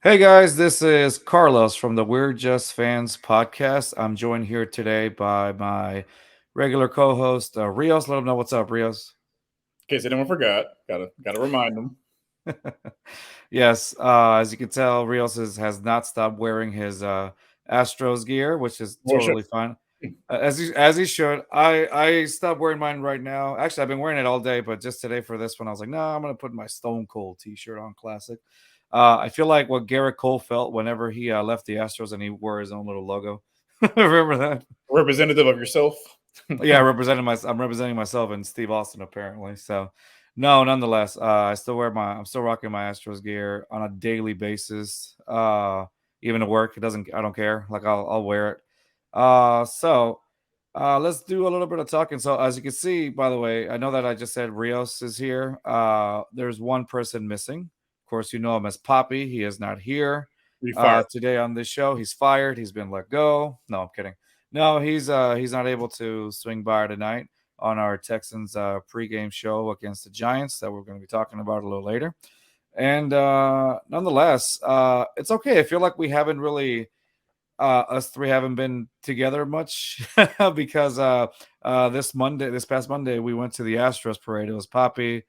Hey guys, this is Carlos from the We're Just Fans podcast. I'm joined here today by my regular co-host Rios. Let him know what's up, Rios. In case anyone forgot, gotta remind them. Yes, as you can tell, Rios has not stopped wearing his Astros gear, which is Well, sure. totally fine. As he should. I stopped wearing mine right now. Actually, I've been wearing it all day, but just today for this one, I was like, no, I'm gonna put my Stone Cold T-shirt on, classic. I feel like what Garrett Cole felt whenever he left the Astros and he wore his own little logo. Remember that? Representative of yourself. Yeah, I'm representing myself and Steve Austin apparently. So, no, nonetheless, I'm still rocking my Astros gear on a daily basis. Even to work, I don't care. Like I'll wear it. Let's do a little bit of talking. So, as you can see, by the way, I know that I just said Rios is here. There's one person missing. Of course, you know him as Poppy. He is not here We fired. today on this show. He's fired. He's been let go. No, I'm kidding. No, he's not able to swing by tonight on our Texans pregame show against the Giants that we're going to be talking about a little later. And nonetheless, it's okay. I feel like we haven't really us three haven't been together much because this past Monday, we went to the Astros parade. It was Poppy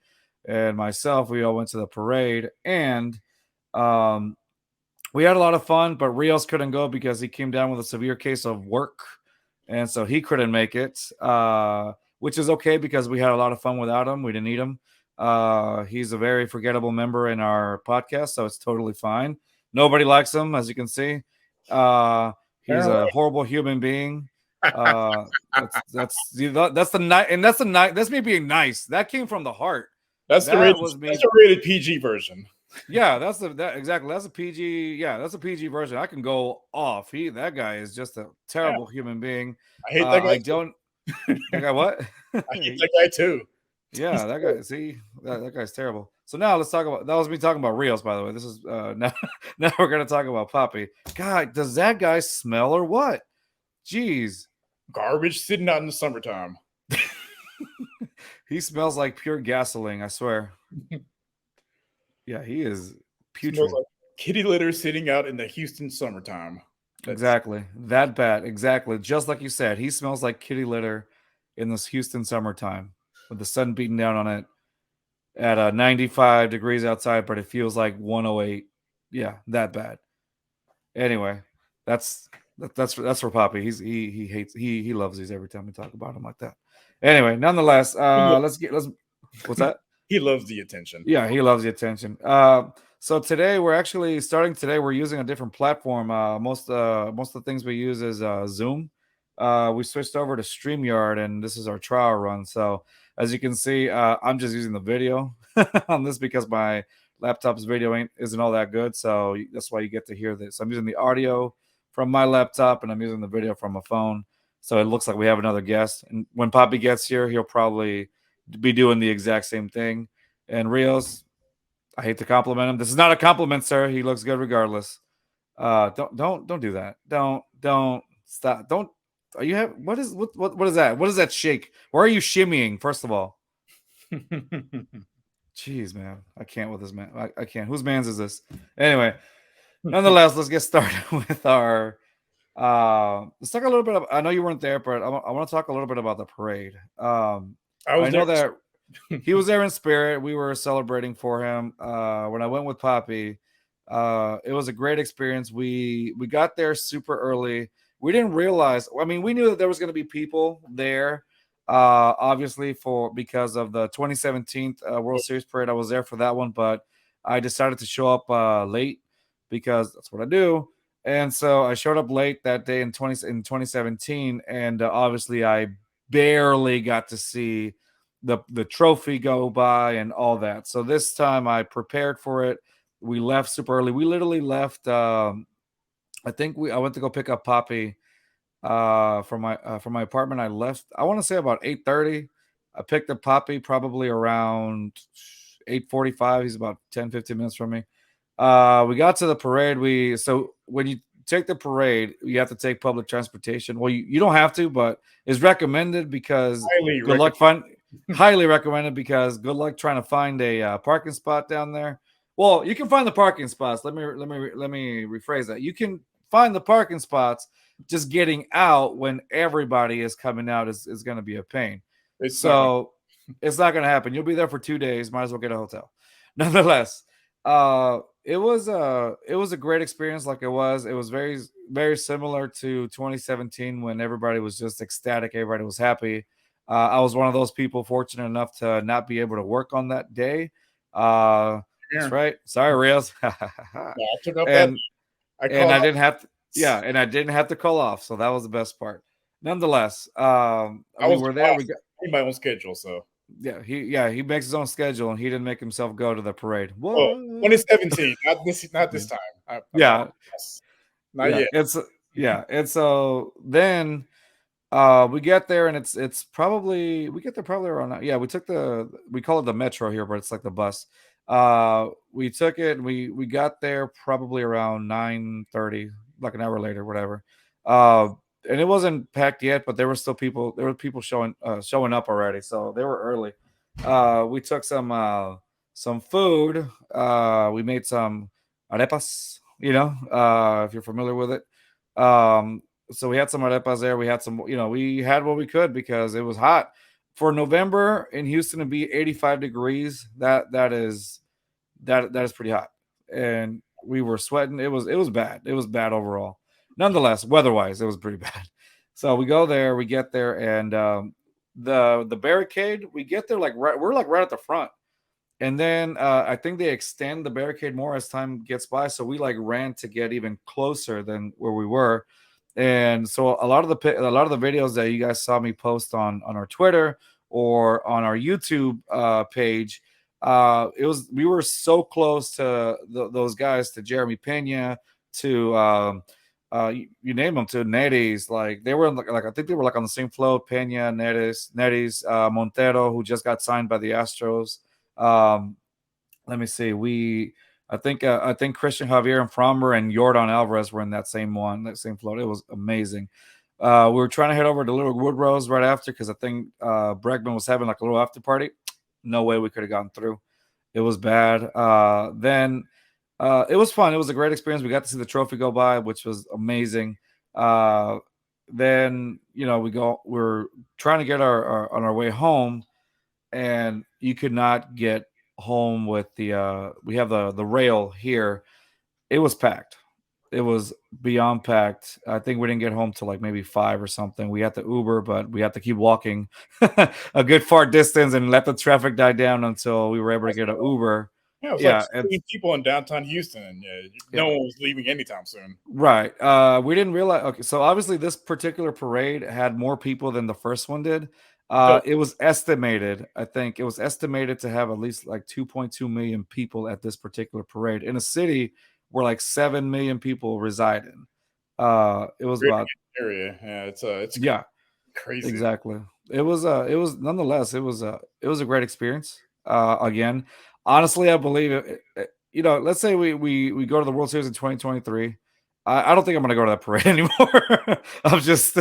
and myself. We all went to the parade, and um, we had a lot of fun. But Rios couldn't go because he came down with a severe case of work, and so he couldn't make it. Which is okay because we had a lot of fun without him. We didn't need him. He's a very forgettable member in our podcast, so it's totally fine. Nobody likes him, as you can see. He's a Apparently, horrible human being. Uh, that's the night, and that's the night. That's me being nice. That came from the heart. that's the That rated. was me. That's the rated PG version. Yeah, exactly. That's a PG. Yeah, that's a PG version. I can go off. That guy is just a Yeah, terrible human being. I hate that guy I don't. too. That guy what? I hate that guy too. He's Yeah, that guy. See, that guy's terrible. So now let's talk about. That was me talking about Rios, by the way. This is now. Now we're gonna talk about Poppy. God, does that guy smell or what? Jeez, garbage sitting out in the summertime. he smells like pure gasoline. I swear. Yeah, he is Smells putrid. like kitty litter sitting out in the Houston summertime. That's Exactly. That bad. Exactly. Just like you said, he smells like kitty litter in this Houston summertime with the sun beating down on it at 95 degrees outside, but it feels like 108. Yeah, that bad. Anyway, that's that's for Poppy. He hates he loves these every time we talk about him like that. Anyway, nonetheless, let's what's that? he loves the attention. Yeah, he loves the attention. So today we're actually starting today. We're using a different platform. Most of the things we use is Zoom. We switched over to StreamYard, and this is our trial run. So as you can see, I'm just using the video on this because my laptop's video isn't all that good. So that's why you get to hear this. I'm using the audio from my laptop, and I'm using the video from a phone. So it looks like we have another guest. And when Poppy gets here, he'll probably be doing the exact same thing. And Rios, I hate to compliment him. This is not a compliment, sir. He looks good regardless. Don't do that. Don't stop. Don't. Are you have what is that? What is that shake? Why are you shimmying? First of all, jeez, man, I can't with this man. I can't. Whose man's is this? Anyway, nonetheless, let's get started with our. Let's talk a little bit. I know you weren't there, but I want to talk a little bit about the parade. I was I know there. that he was there in spirit. We were celebrating for him. When I went with Poppy, it was a great experience. We got there super early. We didn't realize. I mean, we knew that there was going to be people there. Obviously, for because of the 2017 World Series parade, I was there for that one, but I decided to show up late because that's what I do. And so I showed up late that day in 2017, and obviously I barely got to see the trophy go by and all that. So this time I prepared for it. We left super early. We literally left. I went to go pick up Poppy from my apartment. I left. I want to say about 8:30. I picked up Poppy probably around 8:45. He's about 10-15 minutes from me. We got to the parade. So when you take the parade, you have to take public transportation. Well, you don't have to, but it's recommended because Highly good luck recommend. find highly recommended because good luck trying to find a parking spot down there. Well, you can find the parking spots. Let me rephrase that. You can find the parking spots. Just getting out when everybody is coming out is going to be a pain. It's not gonna. So it's not going to happen. You'll be there for 2 days. Might as well get a hotel. Nonetheless, it was a great experience. Like it was very similar to 2017 when everybody was just ecstatic. Everybody was happy. I was one of those people fortunate enough to not be able to work on that day. That's Here. right. Sorry, Rios. Yeah, I took off that. and I and called I off. didn't have to, yeah, and I didn't have to call off, so that was the best part. Nonetheless, I we was the were there. boss. We got I made my own schedule, so. he makes his own schedule, and he didn't make himself go to the parade. Oh, What? 2017, not this time. I'm not Yeah, the boss. Not yeah. yet. And so then we get there and it's probably we get there probably around, yeah, we call it the metro here, but it's like the bus. We took it and we got there probably around 9:30, like an hour later, whatever. Uh and it wasn't packed yet, but there were people showing up already, so they were early. We took some food. We made some arepas, if you're familiar with it. So we had some arepas there. We had some, we had what we could because it was hot. For November in Houston to be 85 degrees, that is pretty hot. And we were sweating. It was bad. It was bad overall. Nonetheless, weather-wise, it was pretty bad. So we go there, we get there, and the barricade, we get there we're like right at the front. And then I think they extend the barricade more as time gets by. So we like ran to get even closer than where we were. And so a lot of the videos that you guys saw me post on our Twitter or on our YouTube page, we were so close to those guys, to Jeremy Pena, to you name them, to Neres. Like they were like I think they were like on the same float. Pena, Neres, Montero, who just got signed by the Astros. Um, Let me see. I think Christian Javier and Frommer and Jordan Alvarez were in that same float. It was amazing. We were trying to head over to Little Woodrose right after because I think Bregman was having like a little after party. No way we could have gotten through. It was bad. Then it was fun. It was a great experience. We got to see the trophy go by, which was amazing. Uh, then we're trying to get on our way home, and you could not get home with we have the rail here. It was packed. It was beyond packed. I think we didn't get home till like maybe 5 or something. We had to Uber, but we had to keep walking a good far distance and let the traffic die down until we were able to get an Uber. Yeah, it was like Yeah, 16 people in downtown Houston, and no yeah. one was leaving anytime soon. Right. We didn't realize. Okay, so obviously this particular parade had more people than the first one did. Dope. It was estimated, I think it was estimated to have at least like 2.2 million people at this particular parade in a city where like 7 million people reside in. It was Great about, area. Yeah, it's yeah, crazy. exactly. It was nonetheless, it was a great experience. Again, honestly, I believe let's say we go to the World Series in 2023. I don't think I'm going to go to that parade anymore. I'm just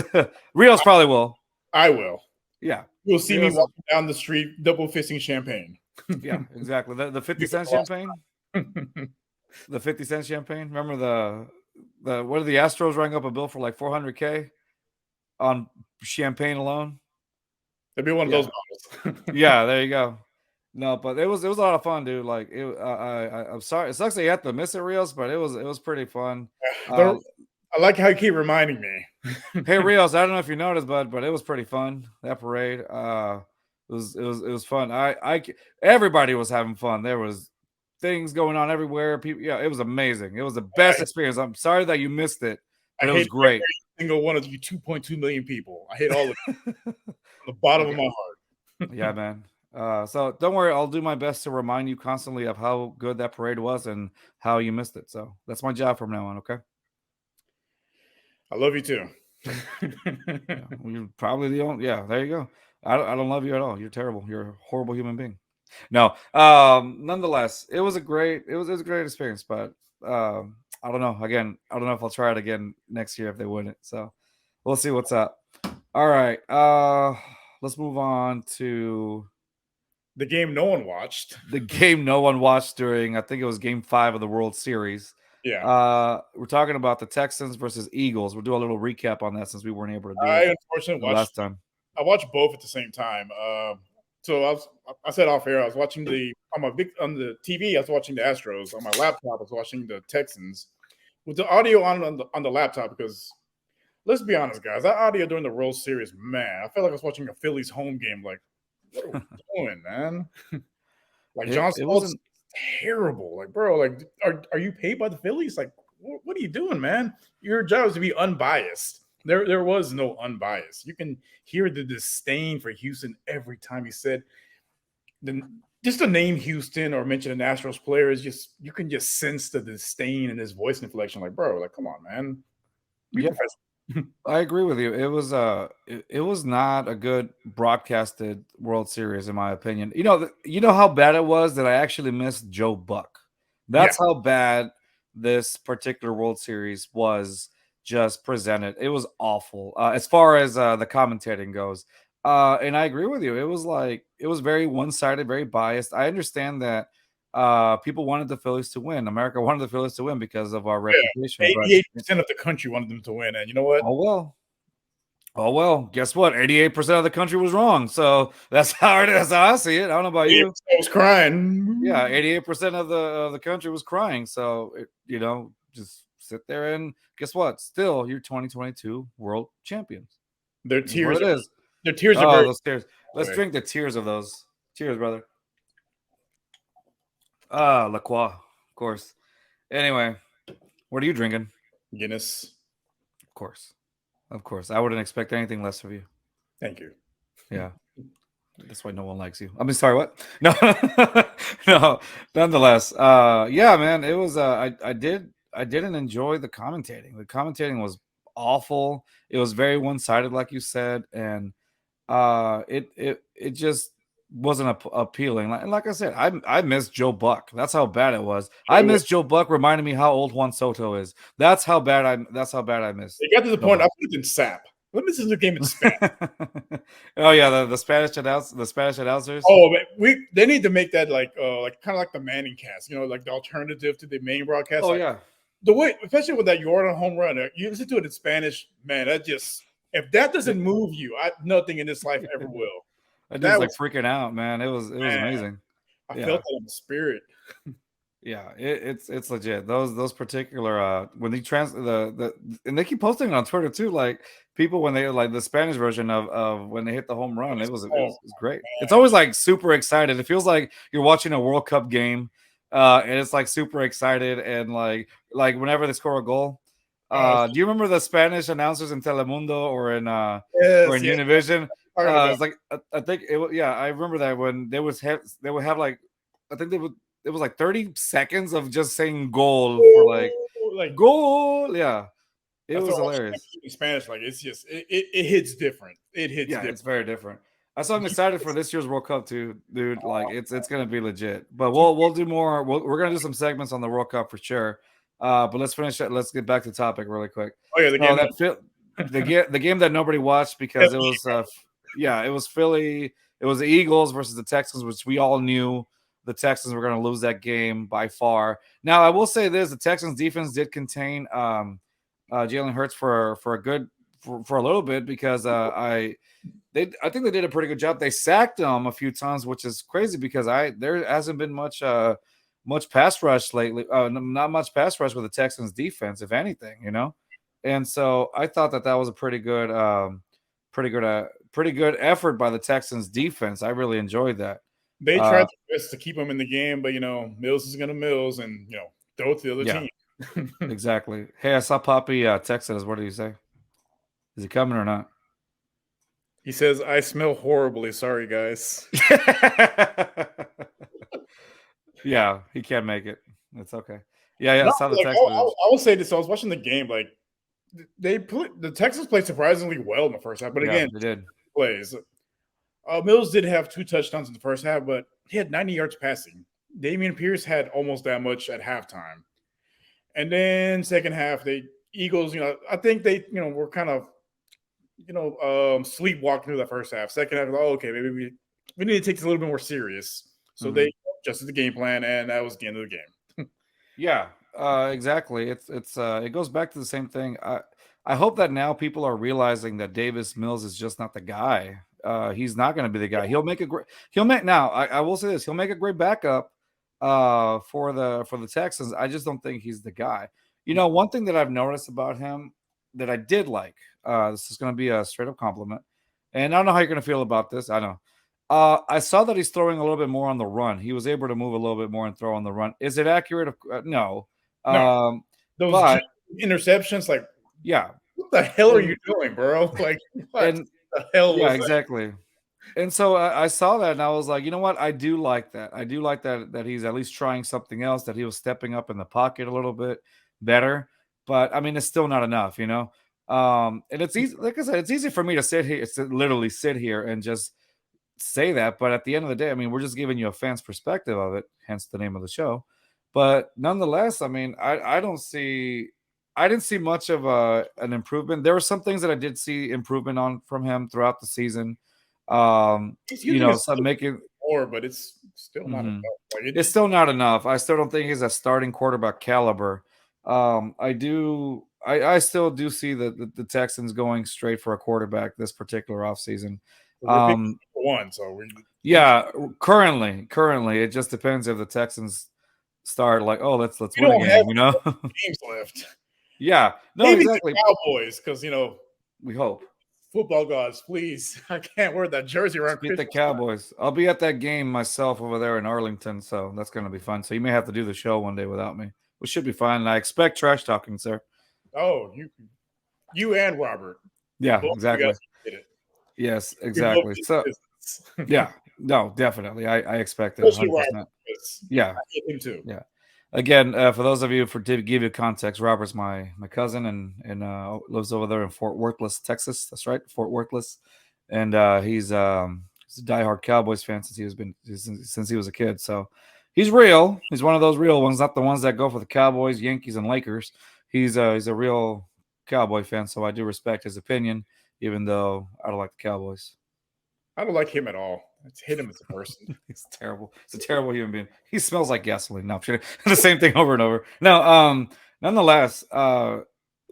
Rios probably will. I will. Yeah, You'll see me Rios. walking down the street, double fisting champagne. Yeah, exactly. The 50 You cent get lost. champagne. The 50 cent champagne. Remember the what did the Astros rang up a bill for like 400K on champagne alone? It'd be one of those Yeah, bottles. yeah. There you go. No, but it was a lot of fun, dude. Like I'm sorry. It sucks that you have to miss it, Rios, but it was pretty fun. Uh, I like how you keep reminding me. hey, Rios, I don't know if you noticed, but it was pretty fun, that parade. It was fun. Everybody was having fun. There was things going on everywhere. People, yeah, it was amazing. It was the best I, experience. I'm sorry that you missed it, I but it was hate great. every single one of you 2.2 million people. I hate all of you from the bottom of Okay. my heart. Yeah, man. So don't worry, I'll do my best to remind you constantly of how good that parade was and how you missed it. So that's my job from now on. Okay. I love you too. Yeah, well, you're probably the only. Yeah, there you go. I don't love you at all. You're terrible. You're a horrible human being. No. Nonetheless, it was a great experience, but I don't know. Again, I don't know if I'll try it again next year if they win it. So we'll see what's up. All right. Let's move on to The game no one watched. The game no one watched during, I think it was Game 5 of the World Series. Yeah. We're talking about the Texans versus Eagles. We'll do a little recap on that since we weren't able to do it I unfortunately the last watched time. I watched both at the same time. So I said off air, I was watching on the TV, I was watching the Astros. On my laptop, I was watching the Texans with the audio on the laptop because let's be honest, guys, that audio during the World Series, man, I felt like I was watching a Phillies home game. Like, what are we doing, man? Like John It Smoltz, wasn't. terrible. Like, bro, like, are you paid by the Phillies? Like, what are you doing, man? Your job is to be unbiased. There was no unbiased. You can hear the disdain for Houston every time he said just to name Houston or mention an Astros player is just you can just sense the disdain in his voice inflection. Like, bro, like, come on, man, be Yeah, professional. I agree with you. It was not a good broadcasted World Series in my opinion. You know how bad it was that I actually missed Joe Buck. Yeah, That's how bad this particular World Series was just presented. It was awful as far as the commentating goes. And I agree with you. It was like it was very one-sided, very biased. I understand that people wanted the Phillies to win. America wanted the Phillies to win because of our reputation, yeah. but 88% of the country wanted them to win, and you know what? oh well. Oh well, guess what? 88% of the country was wrong. So that's how it is. That's how I see it. I don't know about you. I was crying. Yeah, 88% of the country was crying. So just sit there and guess what? Still, you're 2022 world champions. Their That's what tears it are is. their tears are Oh, very. those tears. Let's drink the tears of those. Cheers, brother. La Croix, of course. Anyway, what are you drinking? Guinness. Of course. Of course. I wouldn't expect anything less of you. Thank you. Yeah. That's why no one likes you. I mean, sorry, what? No, no. Nonetheless, yeah, man, it was. I didn't enjoy the commentating. The commentating was awful. It was very one sided, like you said, and it just wasn't appealing. Like I said, I missed Joe Buck. That's how bad it was. I It was, missed Joe Buck, reminding me how old Juan Soto is. That's how bad I missed it got to the Joe point I Buck. put it in SAP. Let me listen to the game in Spanish. Oh yeah, the Spanish announcers. Oh, they need to make that like kind of like the Manning cast, like the alternative to the main broadcast. Oh Like yeah, the way, especially with that Jordan home run, you listen to it in Spanish, man. That just if that doesn't move you, nothing in this life ever will. that dude's That like was freaking out, man. It was man. amazing. I Yeah, felt that in the spirit. yeah, it's legit. Those particular when they the and they keep posting it on Twitter too. Like people when they like the Spanish version of when they hit the home run, Oh it was great. It's man, always like super excited. It feels like you're watching a World Cup game, and it's like super excited and like whenever they score a goal. oh, Do you remember the Spanish announcers in Telemundo or yes, in yes. Univision? Talking about It's like I think yeah, I remember that when they would have like I think they would it was like 30 seconds of just saying goal for like like goal. Yeah, it that's was what I'm hilarious. in Spanish. Like it's just it hits different. It hits Yeah, different. it's very different. So I'm excited for this year's World Cup too, dude. Like it's gonna be legit. But we'll do more. We're gonna do some segments on the World Cup for sure. But let's finish it. Let's get back to topic really quick. Oh yeah, the So game. the game that nobody watched because it was yeah, it was Philly. It was the Eagles versus the Texans, which we all knew the Texans were going to lose that game by far. Now I will say this: the Texans defense did contain Jalen Hurts for a good for a little bit because I think they did a pretty good job. They sacked him a few times, which is crazy because there hasn't been much pass rush lately. Not much pass rush with the Texans defense, if anything. And so I thought that was a pretty good effort by the Texans defense. I really enjoyed that. They tried Uh, their best to keep him in the game, but Mills is gonna Mills and throw it to the other yeah, team. exactly. Hey, I saw Poppy text us. What did he say? Is he coming or not? He says, "I smell horribly. Sorry, guys." Yeah, he can't make it. It's okay. Yeah. I No, saw the like text message. I will say this: I was watching the game. Like the Texans played surprisingly well in the first half, but Yeah, again, they did. plays. Mills did have 2 touchdowns in the first half, but he had 90 yards passing. Damian Pierce had almost that much at halftime. And then second half, Eagles, I think they, were kind of, sleepwalking through the first half. Second half, okay, maybe we need to take this a little bit more serious. So Mhm. they adjusted the game plan, and that was the end of the game. Yeah, exactly. It goes back to the same thing. I hope that now people are realizing that Davis Mills is just not the guy. He's not going to be the guy. He'll make now. I will say this. He'll make a great backup for the Texans. I just don't think he's the guy. You know, one thing that I've noticed about him that I did like. This is going to be a straight up compliment, and I don't know how you're going to feel about this. I know. I saw that he's throwing a little bit more on the run. He was able to move a little bit more and throw on the run. Is it accurate? No. No, Um, those but interceptions, like, yeah, what the hell are you and doing, bro? Like, what and the hell yeah, was that? exactly. And so I saw that and I was like, you know what? I do like that. I do like that he's at least trying something else, that he was stepping up in the pocket a little bit better. But I mean, it's still not enough, you know. And it's easy, like I said, it's easy for me to sit here, to literally sit here and just say that, but at the end of the day, I mean, we're just giving you a fan's perspective of it, hence the name of the show. But nonetheless, I mean, I didn't see much of an improvement. There were some things that I did see improvement on from him throughout the season. He's You using know, his some making more, but it's still not enough. mhm. Like, It's still not enough. I still don't think he's a starting quarterback caliber. I still do see the Texans going straight for a quarterback this particular offseason. we're picking Um, one, so yeah, currently, it just depends if the Texans start like, "Oh, let's we win a don't have game," you know? games left. Yeah. No, Maybe the exactly. Cowboys, because We hope. football gods, please. I can't wear that jersey Let's around beat the Christmas time. Cowboys. I'll be at that game myself over there in Arlington, so that's gonna be fun. So you may have to do the show one day without me, which should be fine, and I expect trash talking, sir. Oh, you and Robert, Yeah, both of you exactly. guys did it. Yes, We love exactly. this So, business, yeah. No, definitely. I expect it especially Robert, 100%. because Yeah. I hate him too. Yeah. Again, for those of you, to give you context, Robert's my cousin and lives over there in Fort Worthless, Texas. That's right, Fort Worthless, and he's a diehard Cowboys fan since he was a kid. So he's real. He's one of those real ones, not the ones that go for the Cowboys, Yankees, and Lakers. He's a real Cowboy fan, so I do respect his opinion, even though I don't like the Cowboys. I don't like him at all. Let's hate him as a person. He's terrible. He's a terrible human being. He smells like gasoline. No, I'm kidding. The same thing over and over. No, nonetheless,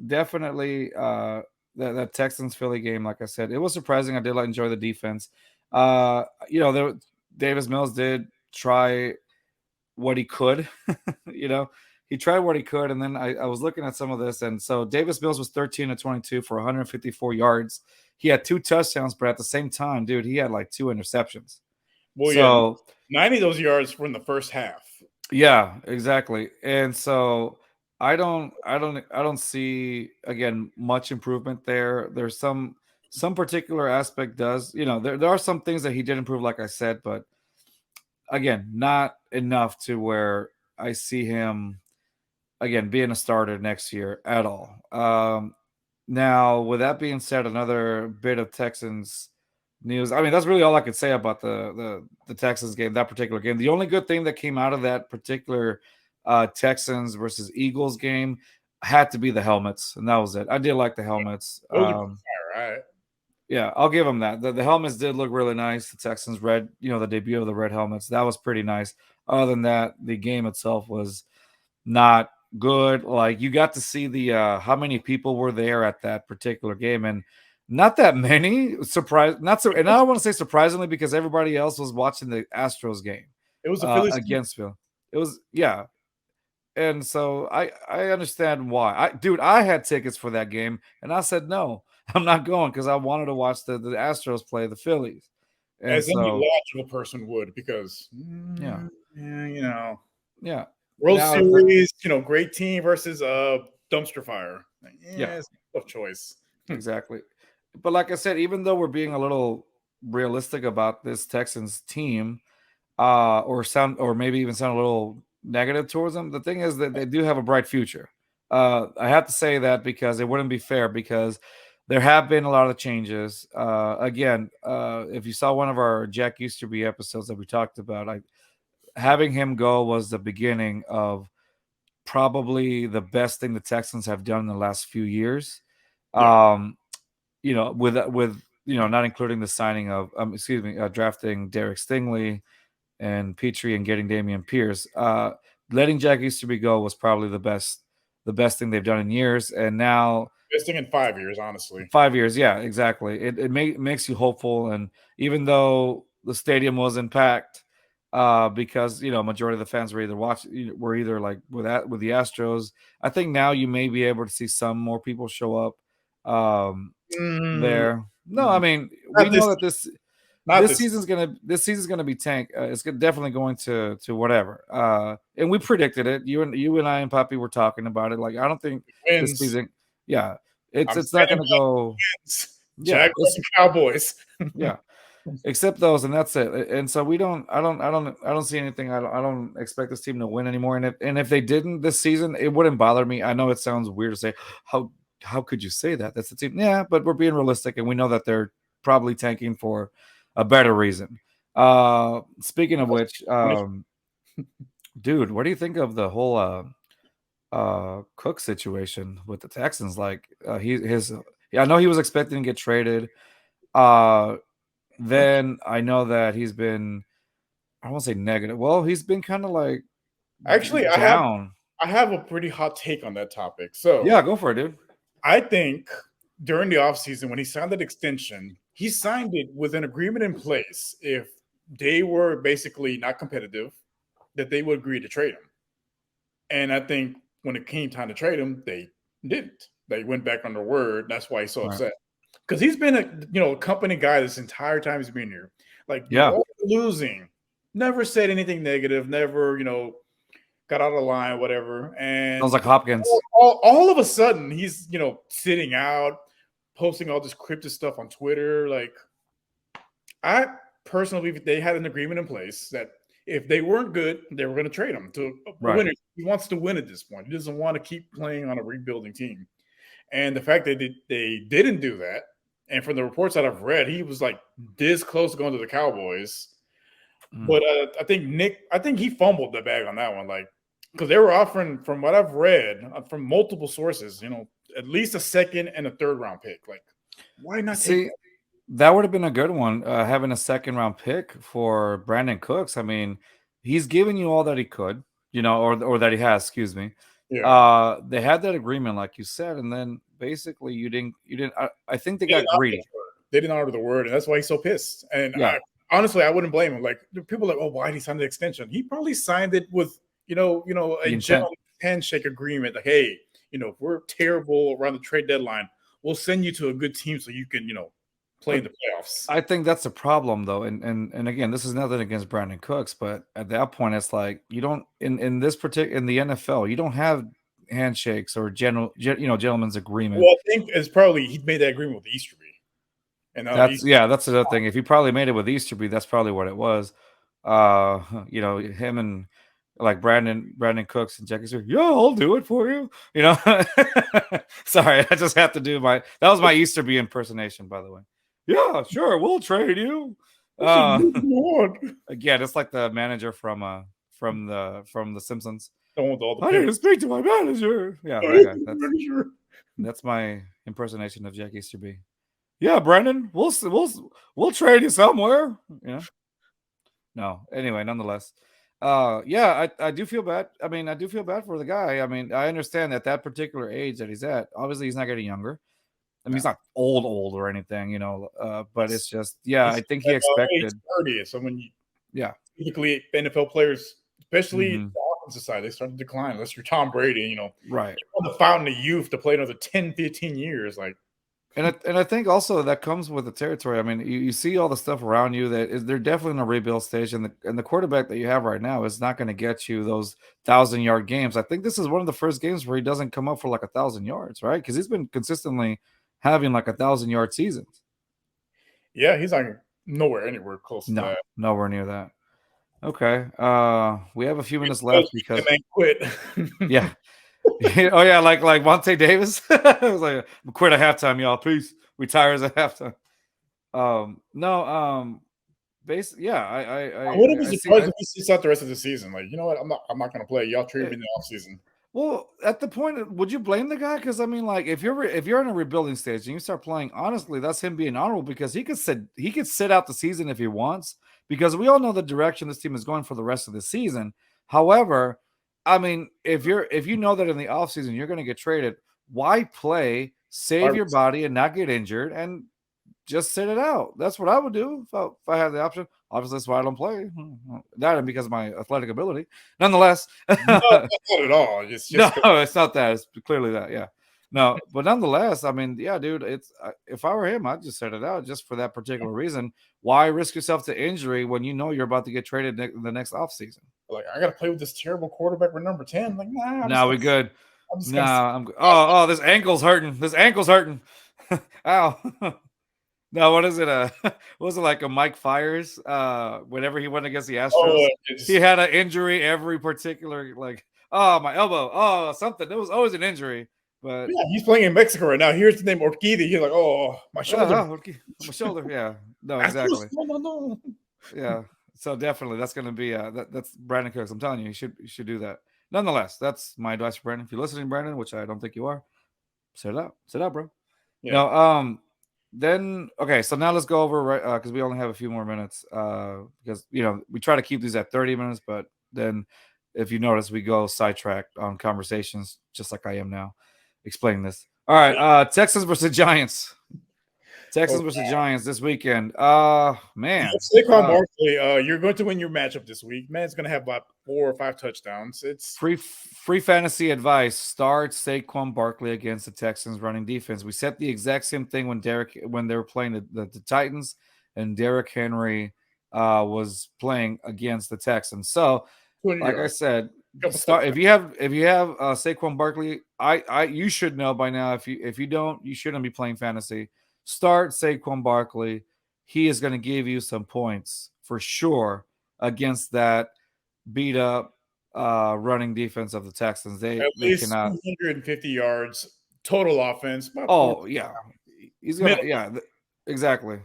definitely that Texans Philly game, like I said, it was surprising. I did like enjoy the defense. You know, Davis Mills did try what he could. You know, he tried what he could, and then I was looking at some of this, and so Davis Mills was 13 to 22 for 154 yards. He had 2 touchdowns, but at the same time, dude, he had like 2 interceptions. Well, yeah, So 90 of those yards were in the first half. yeah, exactly. And so I don't see again much improvement there. There's some particular aspect does, you know, there are some things that he did improve, like I said, but again, not enough to where I see him again being a starter next year at all. Now, with that being said, another bit of Texans news. I mean, that's really all I could say about the Texans game, that particular game. The only good thing that came out of that particular Texans versus Eagles game had to be the helmets, and that was it. I did like the helmets. Those are fire, right? Yeah, I'll give them that. The helmets did look really nice. The Texans red, you know, the debut of the red helmets, that was pretty nice. Other than that, the game itself was not good. Like you got to see the how many people were there at that particular game, and not that many. Surprise, not so. And I don't want to say surprisingly because everybody else was watching the Astros game It was a Phillies. against Phil. It was yeah, and so I understand why. Dude, I had tickets for that game, and I said no, I'm not going because I wanted to watch the Astros play the Phillies, and As any so logical person would, because yeah, yeah, yeah. World Now the Series, great team versus dumpster fire. yeah. Yeah, it's a tough choice. Exactly. But like I said, even though we're being a little realistic about this Texans team, or maybe even sound a little negative towards them, the thing is that they do have a bright future. I have to say that because it wouldn't be fair because there have been a lot of changes. Again, if you saw one of our Jack Easterby episodes that we talked about, having him go was the beginning of probably the best thing the Texans have done in the last few years. Yeah, Um, you know, with not including the signing of, drafting Derek Stingley and Petrie and getting Damian Pierce. Letting Jack Easterby go was probably the best thing they've done in years. And now Best thing in 5 years, honestly. 5 years, yeah, exactly. It makes you hopeful, and even though the stadium wasn't packed, because majority of the fans were either like with the Astros. I think now you may be able to see some more people show up Mm, there. No, I mean we not know this. that this Not this this. season's gonna be tank. It's definitely going to whatever. And we predicted it. You and I and Poppy were talking about it. Like I don't think this Wins. season. Yeah, it's I'm it's not standing gonna go. wins. Yeah, Jaguars and Cowboys. yeah. Except those, and that's it. And so we don't. I don't see anything. I don't expect this team to win anymore. And if they didn't this season, it wouldn't bother me. I know it sounds weird to say. How could you say that? That's the team. Yeah, but we're being realistic, and we know that they're probably tanking for a better reason. Speaking of which, dude, what do you think of the whole Cook situation with the Texans? Like yeah, I know he was expecting to get traded. Uh then I know that he's been, I won't say negative. Well, he's been kind of like Actually, down. I have a pretty hot take on that topic. Yeah, So go for it, dude. I think during the offseason, when he signed that extension, he signed it with an agreement in place. If they were basically not competitive, that they would agree to trade him. And I think when it came time to trade him, they didn't. They went back on their word. That's why he's so Right. upset. Because he's been a company guy this entire time he's been here. Like through Yeah. all the losing, never said anything negative, never, got out of line, whatever. Sounds And like Hopkins. all of a sudden he's, sitting out, posting all this cryptic stuff on Twitter. Like I personally believe they had an agreement in place that if they weren't good, they were going to trade him to a Right. winner. He wants to win at this point. He doesn't want to keep playing on a rebuilding team. And the fact that they didn't do that, and from the reports that I've read, he was like this close to going to the Cowboys. Mm. But I think he fumbled the bag on that one. Like, because they were offering, from what I've read from multiple sources, at least a second and a third round pick. Like, why not take See, that would have been a good one, having a second round pick for Brandon Cooks. I mean, he's given you all that he could, or that he has, excuse me. that? Yeah. They had that agreement, like you said, and then basically you didn't. I think they They got didn't honor the greedy. word. They didn't honor the word, and that's why he's so pissed. And Yeah, honestly, I wouldn't blame him. Like people are like, oh, why did he sign the extension? He probably signed it with a the intent. general handshake agreement. Like, hey, if we're terrible around the trade deadline, we'll send you to a good team so you can play in But the playoffs. I think that's the problem, though, and again, this is nothing against Brandon Cooks, but at that point, it's like you don't in this particular in the NFL, you don't have handshakes or gentlemen's agreement. Well, I think it's probably he made that agreement with Easterby, and That's another thing. If he probably made it with Easterby, that's probably what it was. Him and like Brandon Cooks and Jackie said, "Yeah, I'll do it for you." Sorry, I just have to do that was my Easterby impersonation, by the way. Yeah, sure, we'll trade you. Uh, again, it's like the manager from the Simpsons. don't want all the I need to picks. speak to my manager. Yeah, that guy. That's my impersonation of Jack Easterby. Yeah, Brendan, we'll trade you somewhere. No. Anyway, nonetheless, yeah, I do feel bad. I mean, I do feel bad for the guy. I mean, I understand that particular age that he's at. Obviously, he's not getting younger. I mean, he's not old or anything, but it's just, yeah, I think he Age expected. 30. So when Yeah. typically NFL players, especially Hmm. the offensive side, they start to decline unless you're Tom Brady. Right. On the fountain of youth to play another 10, 15 years. Like, And I think also that comes with the territory. I mean, you see all the stuff around you they're definitely in a rebuild stage, and the quarterback that you have right now is not going to get you those 1,000-yard games. I think this is one of the first games where he doesn't come up for like 1,000 yards, right? Because he's been consistently having like 1,000-yard seasons. yeah, he's like anywhere close to No, that. nowhere near that. Okay. We have a few minutes left Because because man quit. yeah. Oh yeah, like Monte Davis. I was like, quit at halftime, y'all. Peace. Retires at halftime. No, yeah, I wouldn't be I see. surprised if he sits out the rest of the season. Like, you know what? I'm not going to play. Y'all trade me in the offseason. Well, at the point, would you blame the guy? Because I mean, like, if you're in a rebuilding stage and you start playing, honestly, that's him being honorable because he could sit out the season if he wants because we all know the direction this team is going for the rest of the season. However, I mean, if you know that in the offseason you're going to get traded, why play, Why save your risk body, and not get injured, and just sit it out? That's what I would do if I had the option. Obviously, that's why I don't play. That and because of my athletic ability. Nonetheless, No, not at all. It's no, just 'cause it's not that. It's clearly that. Yeah. No, but nonetheless, I mean, yeah, dude, it's if I were him, I'd just set it out just for that particular reason. Why risk yourself to injury when you know you're about to get traded the next offseason? like I got to play with this terrible quarterback with number 10. Like, nah, Now we good. I'm just gonna. Nah, oh, this ankle's hurting. This ankle's hurting. Ow. No, what is it? What was it like a Mike Fires? Whenever he went against the Astros, Oh, he had an injury every particular like, oh, my elbow, oh, something. There was always an injury, but yeah, he's playing in Mexico right now. Here's the name Orquídea. He's like, oh, my shoulder. okay, my shoulder. Yeah, no, Astros, exactly. no. Yeah, so definitely that's going to be that's Brandon Cooks. I'm telling you, you should do that. Nonetheless, that's my advice for Brandon. If you're listening, Brandon, which I don't think you are, sit out, bro. Yeah. No, then okay, so now let's go over right because we only have a few more minutes. Because we try to keep these at 30 minutes, but then if you notice, we go sidetracked on conversations, just like I am now, explaining this. All right, Texans versus Giants. Texans Oh, versus Giants this weekend. Man, Saquon Barkley, you're going to win your matchup this week. Man, it's going to have about 4 or 5 touchdowns. It's free fantasy advice: start Saquon Barkley against the Texans running defense. We said the exact same thing when they were playing the Titans, and Derrick Henry was playing against the Texans. So, 200 like I yards. said, Couple start touchdowns. if you have Saquon Barkley. You should know by now. If you don't, you shouldn't be playing fantasy. Start Saquon Barkley. He is going to give you some points for sure against that beat up running defense of the Texans. At They least cannot. 250 yards total offense. About 4 Oh yeah, he's gonna. minimum. Yeah, exactly.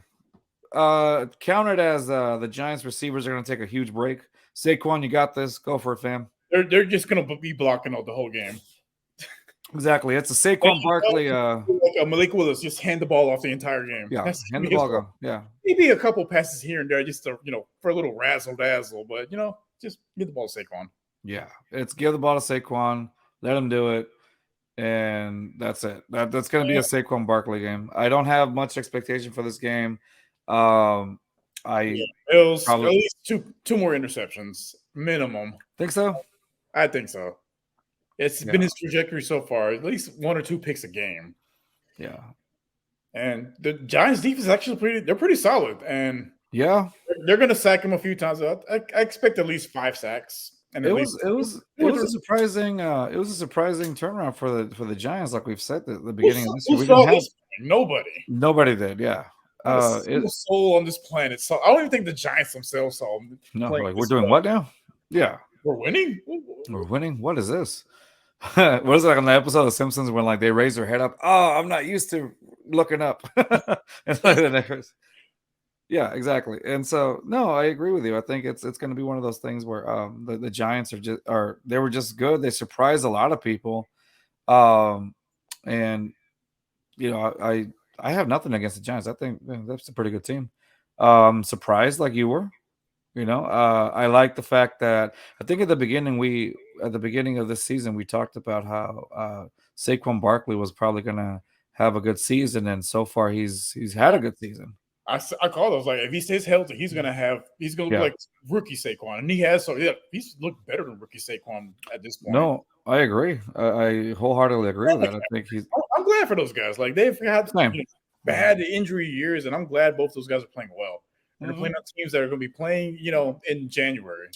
Count it as the Giants receivers are gonna take a huge break. Saquon, you got this. Go for it, fam. They're just going to be blocking out the whole game. Exactly. It's a Saquon Barkley. Like Malik Willis, just hand the ball off the entire game. Yeah, That's hand the his ball role. go. Yeah, Maybe a couple passes here and there, just to, for a little razzle dazzle. But just give the ball to Saquon. yeah. It's give the ball to Saquon. Let him do it. And that's it. That's going to be a Saquon Barkley game. I don't have much expectation for this game. I Bills at probably least two more interceptions minimum. think so. I think so. It's been his trajectory so far. At least 1 or 2 picks a game. Yeah. And the Giants defense is actually they're pretty solid. And Yeah. they're going to sack him a few times. I expect at least 5 sacks. And It at was least a surprising turnaround for the Giants, like we've said at the beginning of this year. Who We saw didn't have this? Nobody did, yeah. Not a single soul on this planet. So I don't even think the Giants themselves saw them. No, like we're doing what now? Yeah. We're winning? We're winning. What is this? What is it like on the episode of Simpsons when like they raise their head up? Oh, I'm not used to looking up. Yeah, exactly. And so no, I agree with you. I think it's going to be one of those things where the Giants they were just good. They surprised a lot of people. And I have nothing against the Giants. I think that's a pretty good team. Surprised like you were. I like the fact that I think at the beginning of this season, we talked about how Saquon Barkley was probably going to have a good season, and so far he's had a good season. I called. I was like, if he stays healthy, he's gonna look like rookie Saquon, and he has. So yeah, he's looked better than rookie Saquon at this point. No, I agree. I wholeheartedly agree with that. I think I'm glad for those guys. Like they've had bad injury years, and I'm glad both those guys are playing well. And they're playing on teams that are going to be playing, in January.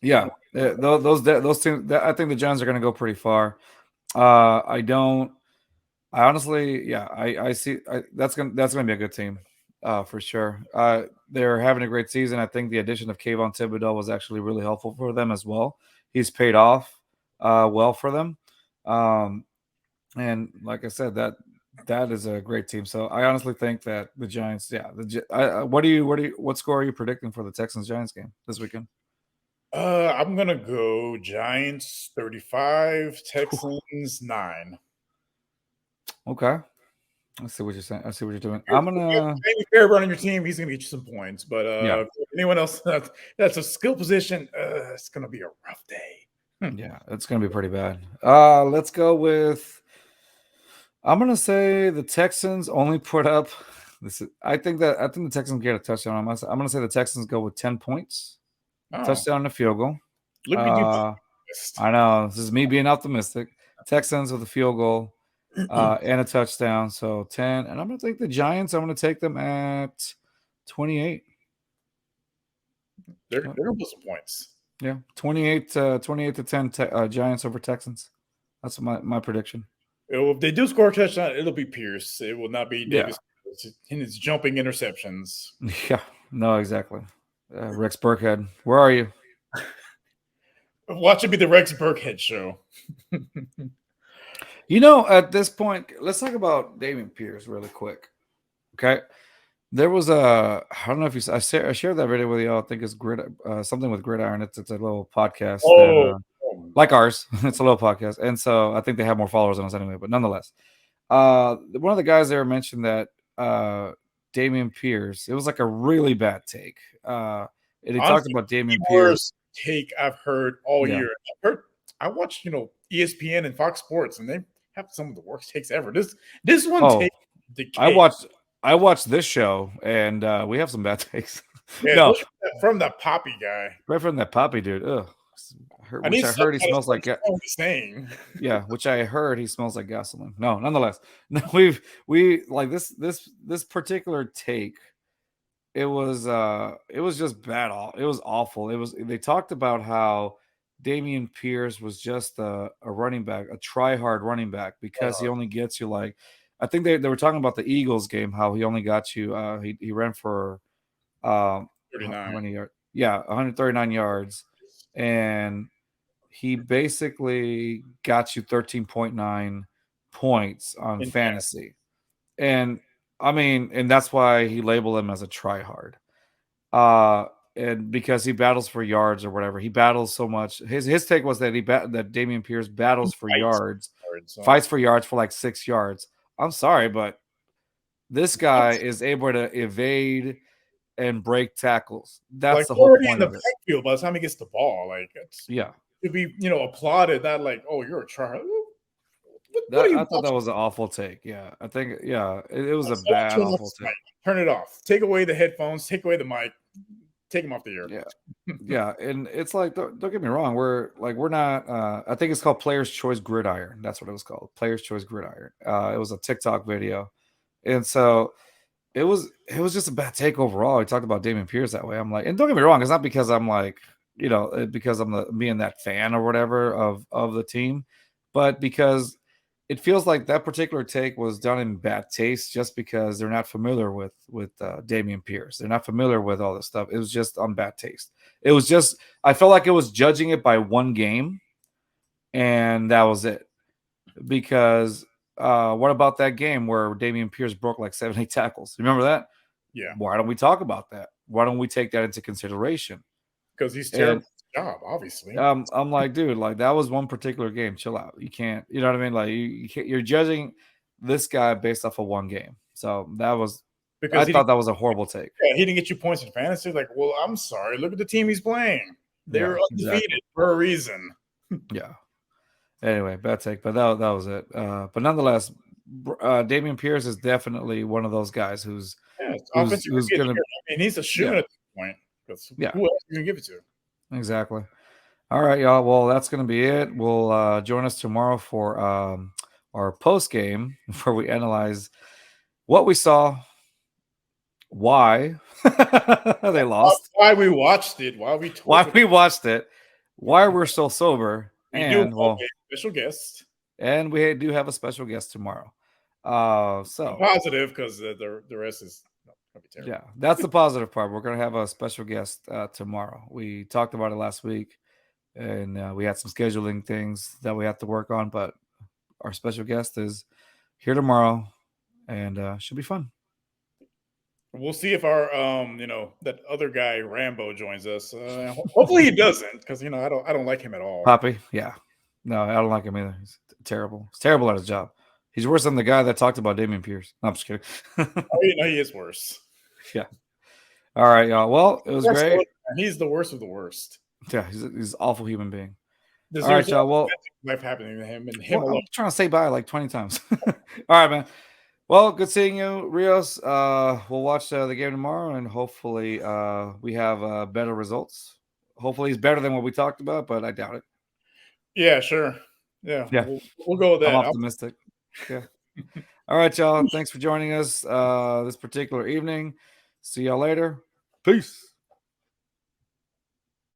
Yeah, those teams. I think the Giants are going to go pretty far. I honestly, yeah, I see. That's gonna be a good team, for sure. They're having a great season. I think the addition of Kayvon Thibodeau was actually really helpful for them as well. He's paid off well for them. And like I said, that is a great team. So I honestly think that the Giants, yeah. What score are you predicting for the Texans Giants game this weekend? I'm gonna go Giants 35, Texans 9. Okay. I see what you're saying. I see what you're doing. If I'm you have gonna Jamie Fairburn on your team, he's gonna get you some points. But yeah. anyone else that's a skill position, it's gonna be a rough day. Yeah, it's gonna be pretty bad. Let's go with I'm gonna say the Texans only put up this is I think the Texans get a touchdown. I'm gonna say the Texans go with 10 points, Oh, touchdown and a field goal. look at you. Uh I know this is me being optimistic. Texans with a field goal and a touchdown. So 10. And I'm gonna take the Giants. I'm gonna take them at 28. They're Yep. they're gonna put some points. Yeah. 28 to 10 Giants over Texans. That's my prediction. If they do score a touchdown, it'll be Pierce. It will not be Yeah. Davis in his jumping interceptions. Yeah, no, exactly. Rex Burkhead, where are you? Watch it be the Rex Burkhead show. You know, at this point, let's talk about Dameon Pierce really quick. Okay, there was I don't know if you I shared that video with you. I think it's something with Gridiron. It's a little podcast that Oh, like ours. It's a little podcast, and so I think they have more followers than us anyway. But nonetheless, one of the guys there mentioned that Dameon Pierce. It was like a really bad take. And he talked honestly, about the Dameon Pierce. worst take I've heard all Yeah. year. I watched, ESPN and Fox Sports, and they have some of the worst takes ever. This one Oh, take I decay. watched I watched this show, and we have some bad takes. Yeah, No, especially from that Poppy guy. right from that Poppy dude. Ugh. I Which need I heard he subtitles smells to like understand what he's saying. yeah, which I heard he smells like gasoline. No, nonetheless, no, we like this particular take. It was just bad. It was awful. They talked about how Damian Pierce was just a running back, a try hard running back because he only gets you like I think they were talking about the Eagles game, how he only got you he ran for how 39 many yards? Yeah, 139 yards. And he basically got you 13.9 points on in fantasy. fantasy. And I mean, and that's why he labeled him as a try hard. Uh, and because he battles for yards or whatever, he battles so much. His take was that that Damian Pierce battles for Fights yards, hard, so fights for yards for like 6 yards. I'm sorry, but this guy is able to evade and break tackles. That's like the whole already in point the of it. backfield by the time he gets the ball. Like it's Yeah. to be, applauded that like, oh, you're a try. What are That you I thought that watching? was an awful take. Yeah. I think yeah, it was Like, a someone bad turn off awful his take. mic. Turn it off. Take away the headphones. Take away the mic. Take him off the air. Yeah. Yeah, and it's like don't get me wrong, we're not I think it's called Players Choice Gridiron. That's what it was called. Players Choice Gridiron. It was a TikTok video. And so it was just a bad take overall. He talked about Damian Pierce that way. I'm like, and don't get me wrong, it's not because I'm like, because I'm being that fan or whatever of the team, but because it feels like that particular take was done in bad taste just because they're not familiar with Damian Pierce. They're not familiar with all this stuff. It was just on bad taste. It was just I felt like it was judging it by one game, and that was it. Because what about that game where Damian Pierce broke like 7, 8 tackles? Remember that? Yeah, Why don't we talk about that? Why don't we take that into consideration? because he's terrible And at his job, obviously. I'm like, dude, like that was one particular game. Chill out. You can't, you know what I mean? Like you can't, you're judging this guy based off of one game. So I Because he thought didn't, that was a horrible take. yeah, he didn't get you points in fantasy. Like, well, I'm sorry. Look at the team he's playing. Yeah, They're exactly. undefeated for a reason. Yeah. Anyway, bad take, but that was it. But nonetheless, Damian Pierce is definitely one of those guys Yeah, it's offensive who's rookie of the gonna year. I mean, he's a shoe yeah, in at this point. Because yeah, who else are you gonna give it to? exactly. All right, y'all. Well, that's gonna be it. We'll join us tomorrow for our post game where we analyze what we saw, why they lost, Why we watched it? Why we why tortured? we watched it, why we're still sober, We do have and a well, special guest. and we do have a special guest tomorrow. I'm So positive because the rest is gonna be terrible. yeah, that's the positive part. We're gonna have a special guest tomorrow. We talked about it last week, and we had some scheduling things that we have to work on, but our special guest is here tomorrow, and should be fun. We'll see if our that other guy Rambo joins us. Hopefully he doesn't, because I don't like him at all. Poppy, yeah. No, I don't like him either. He's terrible. He's terrible at his job. He's worse than the guy that talked about Damian Pierce. No, I'm just kidding. Oh, he is worse. Yeah. All right, y'all. Well, it was great. He's the worst of the worst. Yeah, he's an awful human being. There's All right, y'all. Well, life happening to him and him well, alone. I'm trying to say bye like 20 times. All right, man. Well, good seeing you, Rios. We'll watch the game tomorrow, and hopefully we have better results. Hopefully he's better than what we talked about, but I doubt it. Yeah, sure. Yeah. We'll go with that. I'm optimistic. Yeah. All right, y'all. Thanks for joining us this particular evening. See y'all later. Peace.